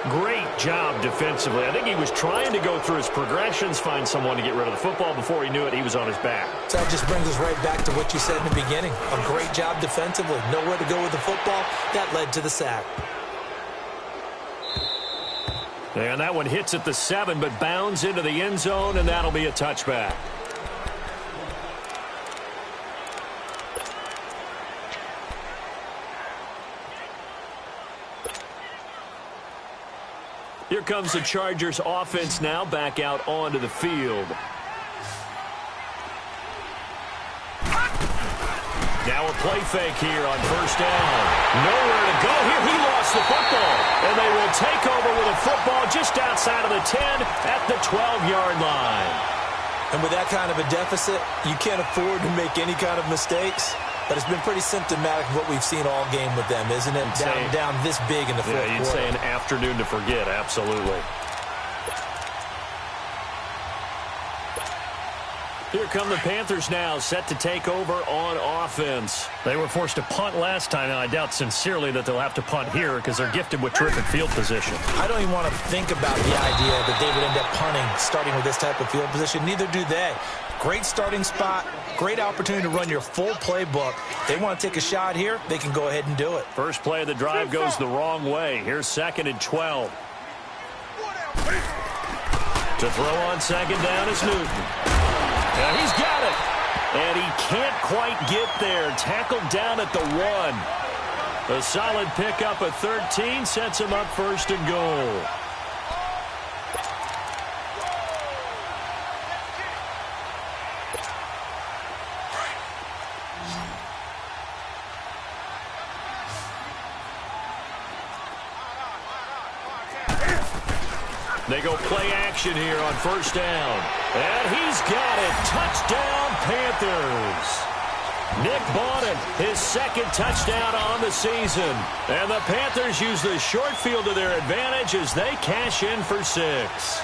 Great job defensively. I think he was trying to go through his progressions, find someone to get rid of the football. Before he knew it, he was on his back. So that just brings us right back to what you said in the beginning. A great job defensively. Nowhere to go with the football. That led to the sack. And that one hits at the 7, but bounds into the end zone, and that'll be a touchback. Here comes the Chargers offense now back out onto the field. Now a play fake here on 1st down. Nowhere to go here. He lost the football. And they will take over with a football just outside of the 10 at the 12-yard line. And with that kind of a deficit, you can't afford to make any kind of mistakes. But it's been pretty symptomatic of what we've seen all game with them, isn't it? Down this big in the fourth quarter. Yeah, you'd say an afternoon to forget, absolutely. Here come the Panthers now, set to take over on offense. They were forced to punt last time, and I doubt sincerely that they'll have to punt here because they're gifted with terrific field position. I don't even want to think about the idea that they would end up punting starting with this type of field position. Neither do they. Great starting spot, great opportunity to run your full playbook. They want to take a shot here, they can go ahead and do it. First play of the drive goes the wrong way. Here's 2nd and 12. To throw on 2nd down is Newton. And he's got it. And he can't quite get there. Tackled down at the 1. A solid pickup at 13 sets him up 1st and goal. They go play action here on first down. And he's got it. Touchdown, Panthers. Nick Bawden, his second touchdown on the season. And the Panthers use the short field to their advantage as they cash in for 6.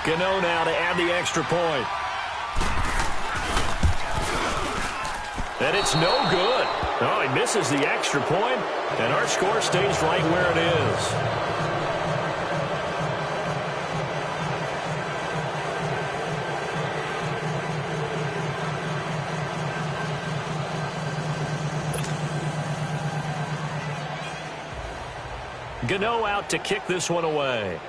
Gano now to add the extra point. And it's no good. Oh, he misses the extra point, and our score stays right where it is. Gano out to kick this one away.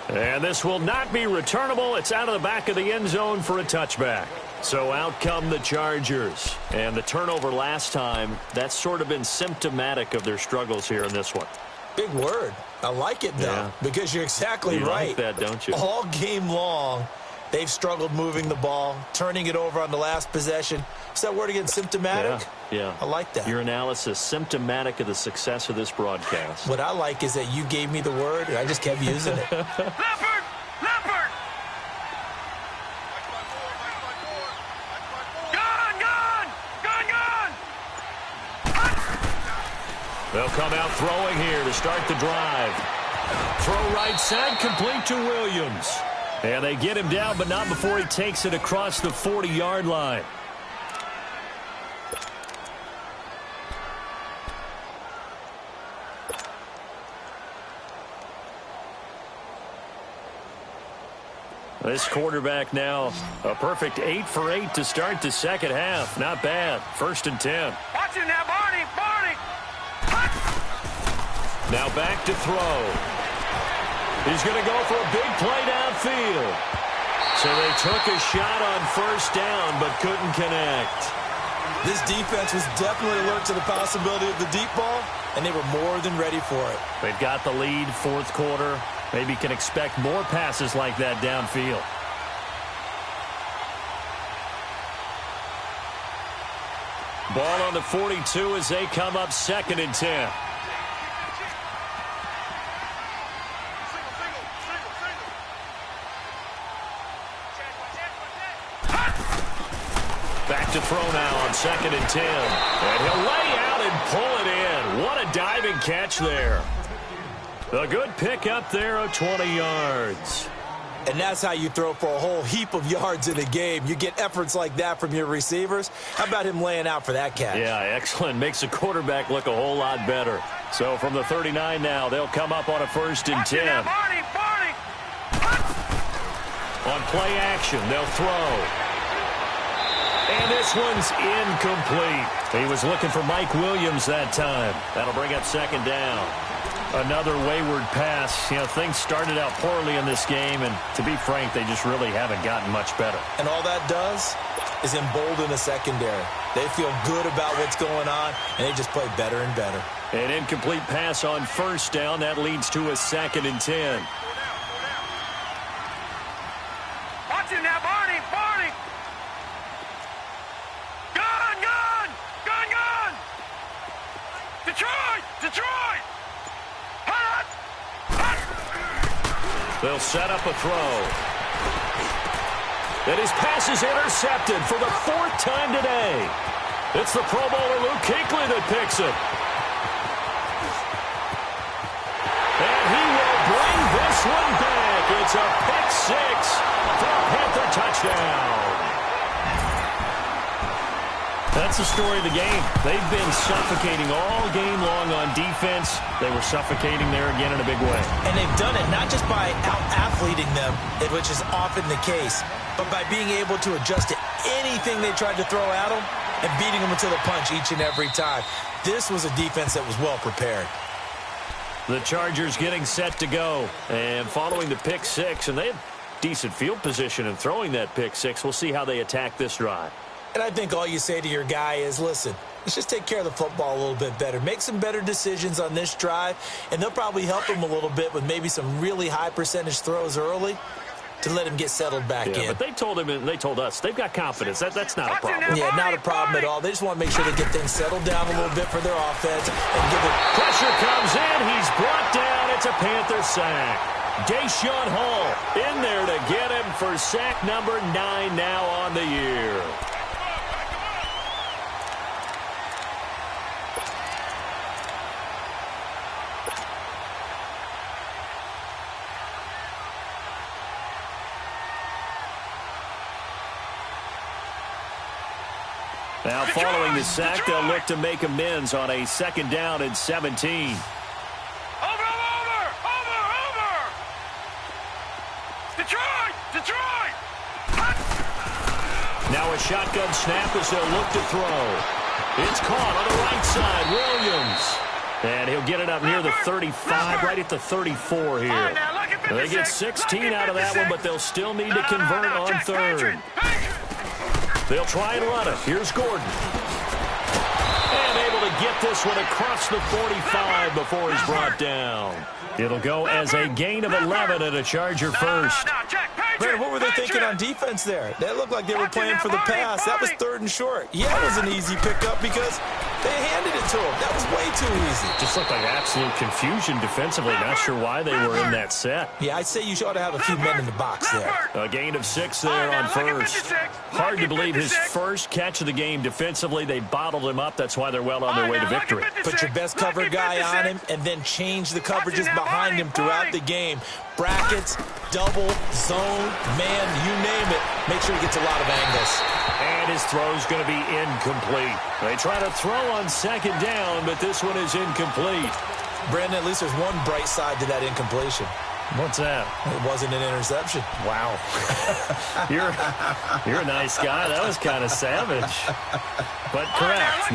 And this will not be returnable. It's out of the back of the end zone for a touchback. So out come the Chargers. And the turnover last time, that's sort of been symptomatic of their struggles here in this one. Big word. I like it, though, because you're exactly right. You like that, don't you? All game long, they've struggled moving the ball, turning it over on the last possession. Is that word again, symptomatic? Yeah. I like that. Your analysis, symptomatic of the success of this broadcast. What I like is that you gave me the word, and I just kept using it. Leopard! Leopard! Gun! Gun! Gun! Gun! They'll come out throwing here to start the drive. Throw right side, complete to Williams. And they get him down, but not before he takes it across the 40-yard line. This quarterback now a perfect 8 for 8 to start the second half. Not bad. 1st and 10. Watch it now, Barney! Barney! Now back to throw. He's going to go for a big play downfield. So they took a shot on first down but couldn't connect. This defense was definitely alert to the possibility of the deep ball, and they were more than ready for it. They've got the lead, 4th quarter. Maybe can expect more passes like that downfield. Ball on the 42 as they come up 2nd and 10. Back to throw now on 2nd and 10. And he'll lay out and pull it in. What a diving catch there. A good pick up there of 20 yards. And that's how you throw for a whole heap of yards in a game. You get efforts like that from your receivers. How about him laying out for that catch? Yeah, excellent. Makes the quarterback look a whole lot better. So from the 39 now, they'll come up on a 1st and 10. Now, Barney! Barney! On play action, they'll throw. And this one's incomplete. He was looking for Mike Williams that time. That'll bring up 2nd down. Another wayward pass. You know, things started out poorly in this game, and to be frank, they just really haven't gotten much better. And all that does is embolden the secondary. They feel good about what's going on, and they just play better and better. An incomplete pass on first down. That leads to a 2nd and 10. Watch it now, Barney! Barney! Gun! Gun! Gun! Gun! Detroit! Detroit! They'll set up a throw. And his pass is intercepted for the 4th time today. It's the Pro Bowler Luke Kuechly that picks it. And he will bring this one back. It's a pick 6 for a Panther touchdown. That's the story of the game. They've been suffocating all game long on defense. They were suffocating there again in a big way. And they've done it not just by out-athleting them, which is often the case, but by being able to adjust to anything they tried to throw at them and beating them until the punch each and every time. This was a defense that was well prepared. The Chargers getting set to go. And following the pick 6, and they had decent field position in throwing that pick 6. We'll see how they attack this drive. And I think all you say to your guy is, listen, let's just take care of the football a little bit better. Make some better decisions on this drive, and they'll probably help him a little bit with maybe some really high percentage throws early. to let him get settled back in. But they told us they've got confidence. That's not a problem. Yeah, not a problem at all. They just want to make sure they get things settled down a little bit for their offense and give it. Pressure comes in. He's brought down. It's a Panther sack. Deshaun Hall in there to get him for sack number 9 now on the year. Now, following the sack, they'll look to make amends on a 2nd down and 17. Over! Detroit! Now a shotgun snap as they'll look to throw. It's caught on the right side. Williams. And he'll get it up near the 35, right at the 34 here. They get 16 out of that one, but they'll still need to convert on 3rd. They'll try and run it. Here's Gordon. And able to get this one across the 45 before he's brought down. It'll go as a gain of 11 and a Charger first. Brandon, what were they thinking on defense there? That looked like they were playing for the pass. That was 3rd and short. Yeah, it was an easy pickup because they handed it to him. That was way too easy. Just looked like absolute confusion defensively. Not sure why they were in that set. Yeah, I'd say you ought to have a few men in the box there. A gain of 6 there on 1st. Hard to believe his first catch of the game defensively. They bottled him up. That's why they're well on their way to victory. Put your best cover guy on him and then change the coverages behind him throughout the game. Brackets, double, zone, man, you name it. Make sure he gets a lot of angles. And his throw's going to be incomplete. They try to throw on 2nd down, but this one is incomplete. Brandon, at least there's one bright side to that incompletion. What's that? It wasn't an interception. Wow. You're a nice guy. That was kind of savage. But correct.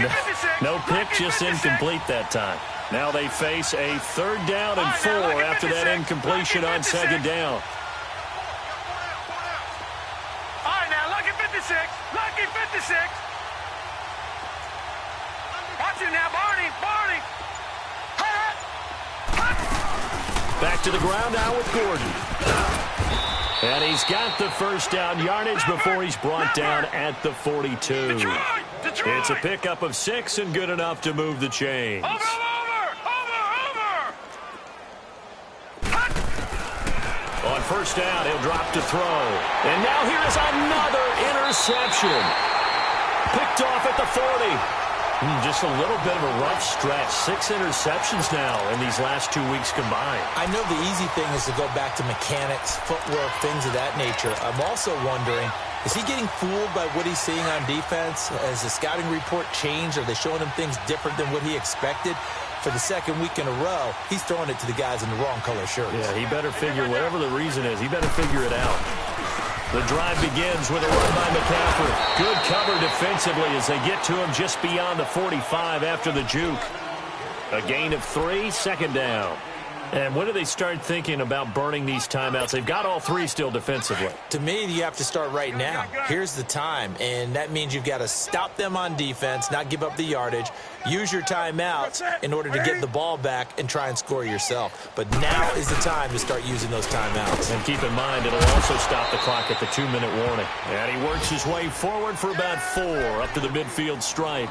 No pick, just incomplete that time. Now they face a 3rd down and 4 after that incompletion on 2nd down. All right, now, lucky 56. Lucky 56. Watch it now, Barney. Back to the ground now with Gordon. And he's got the 1st down yardage before he's brought down at the 42. Detroit. It's a pickup of 6 and good enough to move the chains. Over. On 1st down, he'll drop to throw. And now here is another interception. Picked off at the 40. Just a little bit of a rough stretch. 6 interceptions now in these last 2 weeks combined. I know the easy thing is to go back to mechanics, footwork, things of that nature. I'm also wondering, is he getting fooled by what he's seeing on defense? Has the scouting report changed? Are they showing him things different than what he expected? For the 2nd week in a row, he's throwing it to the guys in the wrong color shirts. Yeah, he better figure, whatever the reason is, he better figure it out. The drive begins with a run by McCaffrey. Good cover defensively as they get to him just beyond the 45 after the juke. A gain of 3, 2nd down. And when do they start thinking about burning these timeouts? They've got all 3 still defensively. To me, you have to start right now. Here's the time, and that means you've got to stop them on defense, not give up the yardage, use your timeouts in order to get the ball back and try and score yourself. But now is the time to start using those timeouts. And keep in mind, it'll also stop the clock at the 2-minute warning. And he works his way forward for about 4 up to the midfield stripe.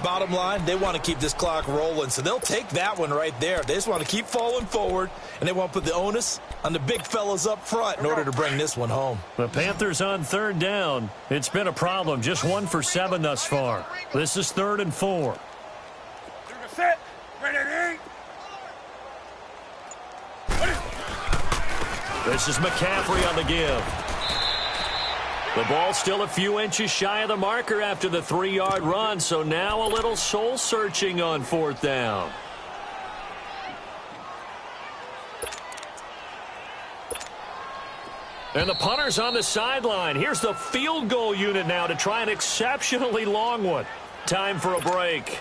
Bottom line, they want to keep this clock rolling, so they'll take that one right there. They just want to keep falling forward, and they want to put the onus on the big fellas up front in order to bring this one home. The Panthers on 3rd down. It's been a problem. Just 1 for 7 thus far. This is 3rd and 4. Set. Ready. This is McCaffrey on the give. The ball still a few inches shy of the marker after the 3-yard run, so now a little soul-searching on 4th down. And the punter's on the sideline. Here's the field goal unit now to try an exceptionally long one. Time for a break.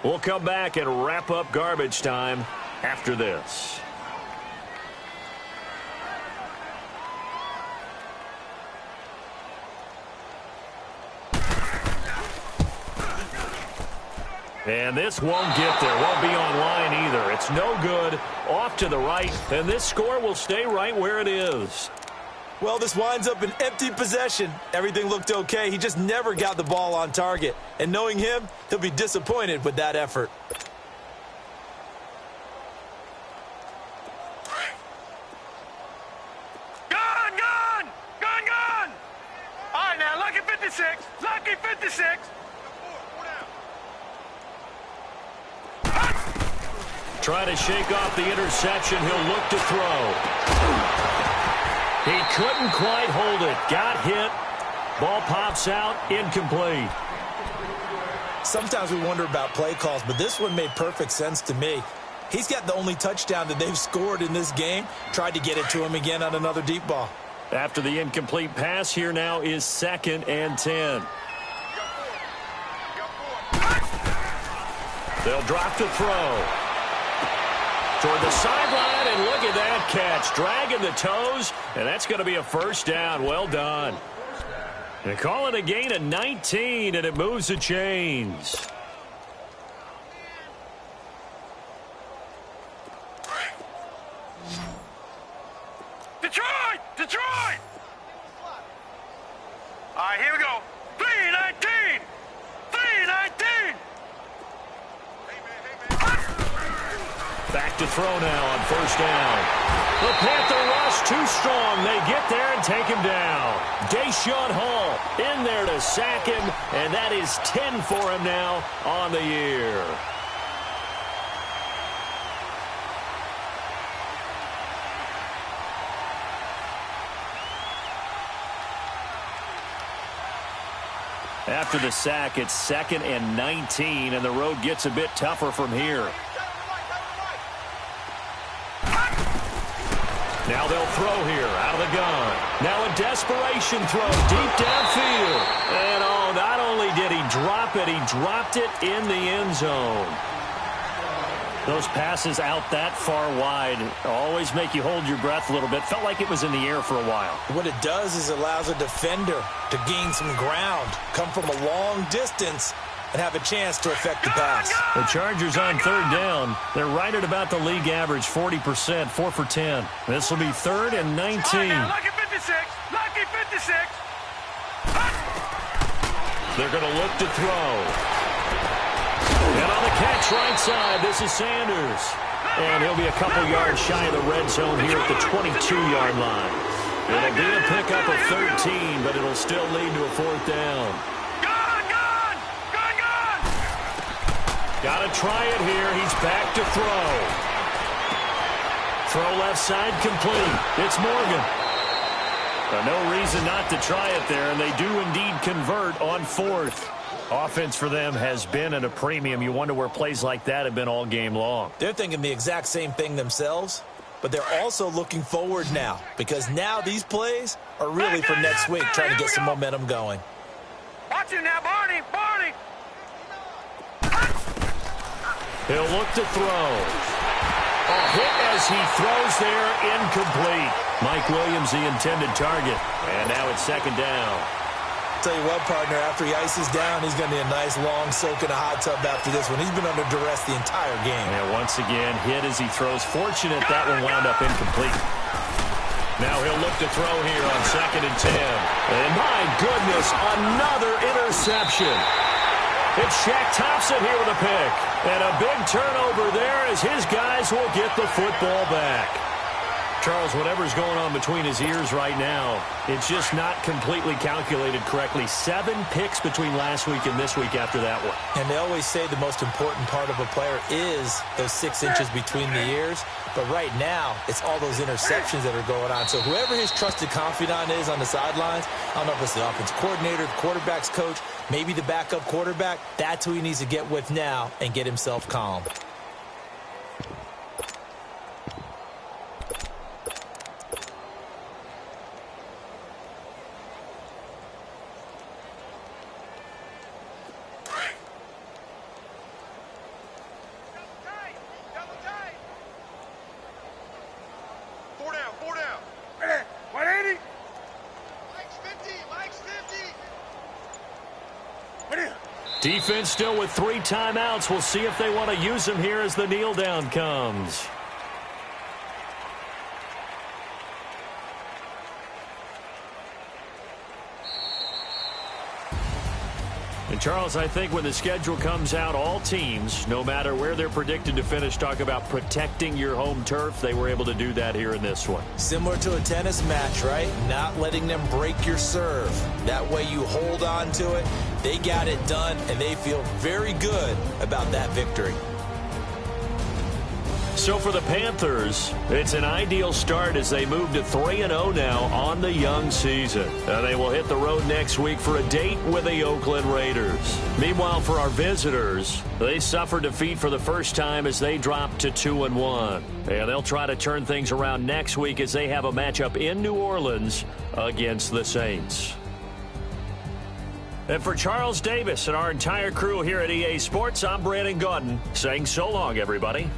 We'll come back and wrap up garbage time after this. And this won't get there. Won't be online either. It's no good. Off to the right. And this score will stay right where it is. Well, this winds up an empty possession. Everything looked okay. He just never got the ball on target. And knowing him, he'll be disappointed with that effort. Gone, gone! Gone, gone! All right, now, lucky 56. Lucky 56. Trying to shake off the interception. He'll look to throw. He couldn't quite hold it. Got hit. Ball pops out. Incomplete. Sometimes we wonder about play calls, but this one made perfect sense to me. He's got the only touchdown that they've scored in this game. Tried to get it to him again on another deep ball. After the incomplete pass, here now is 2nd and 10. They'll drop to throw. Toward the sideline, and look at that catch. Dragging the toes, and that's going to be a first down. Well done. They call it a gain of 19, and it moves the chains. Detroit! Detroit! All right, here we go. 3-19! 3-19! Back to throw now on first down. The Panther rush too strong. They get there and take him down. Deshaun Hall in there to sack him, and that is 10 for him now on the year. After the sack, it's 2nd and 19, and the road gets a bit tougher from here. Now they'll throw here out of the gun. Now a desperation throw deep downfield. And oh, not only did he drop it, he dropped it in the end zone. Those passes out that far wide always make you hold your breath a little bit. Felt like it was in the air for a while. What it does is allows a defender to gain some ground, come from a long distance, and have a chance to affect the pass. The Chargers on 3rd down. They're right at about the league average, 40%, 4 for 10. This will be 3rd and 19. All right, now, lucky 56. Lucky 56. They're going to look to throw. And on the catch right side, this is Sanders. And he'll be a couple yards shy of the red zone here at the 22-yard line. It'll be a pickup of 13, but it'll still lead to a 4th down. Got to try it here. He's back to throw. Throw left side complete. It's Morgan. No reason not to try it there, and they do indeed convert on 4th. Offense for them has been at a premium. You wonder where plays like that have been all game long. They're thinking the exact same thing themselves, but they're also looking forward now because now these plays are really for next week, trying to get some momentum going. Watch it now, Barney. Barney. He'll look to throw. A hit as he throws there, incomplete. Mike Williams, the intended target. And now it's 2nd down. Tell you what, partner, after he ices down, he's going to need a nice long soak in a hot tub after this one. He's been under duress the entire game. And once again, hit as he throws. Fortunate that one wound up incomplete. Now he'll look to throw here on 2nd and 10. And my goodness, another interception. It's Shaq Thompson here with a pick. And a big turnover there as his guys will get the football back. Charles, whatever's going on between his ears right now, it's just not completely calculated correctly. 7 picks between last week and this week after that one. And they always say the most important part of a player is those 6 inches between the ears. But right now, it's all those interceptions that are going on. So whoever his trusted confidant is on the sidelines, I don't know if it's the offense coordinator, the quarterback's coach, maybe the backup quarterback, that's who he needs to get with now and get himself calm. Defense still with 3 timeouts. We'll see if they want to use them here as the kneel down comes. And, Charles, I think when the schedule comes out, all teams, no matter where they're predicted to finish, talk about protecting your home turf. They were able to do that here in this one. Similar to a tennis match, right? Not letting them break your serve. That way you hold on to it. They got it done, and they feel very good about that victory. So for the Panthers, it's an ideal start as they move to 3-0 now on the young season. They will hit the road next week for a date with the Oakland Raiders. Meanwhile, for our visitors, they suffered defeat for the first time as they dropped to 2-1. And they'll try to turn things around next week as they have a matchup in New Orleans against the Saints. And for Charles Davis and our entire crew here at EA Sports, I'm Brandon Gaudin saying so long, everybody.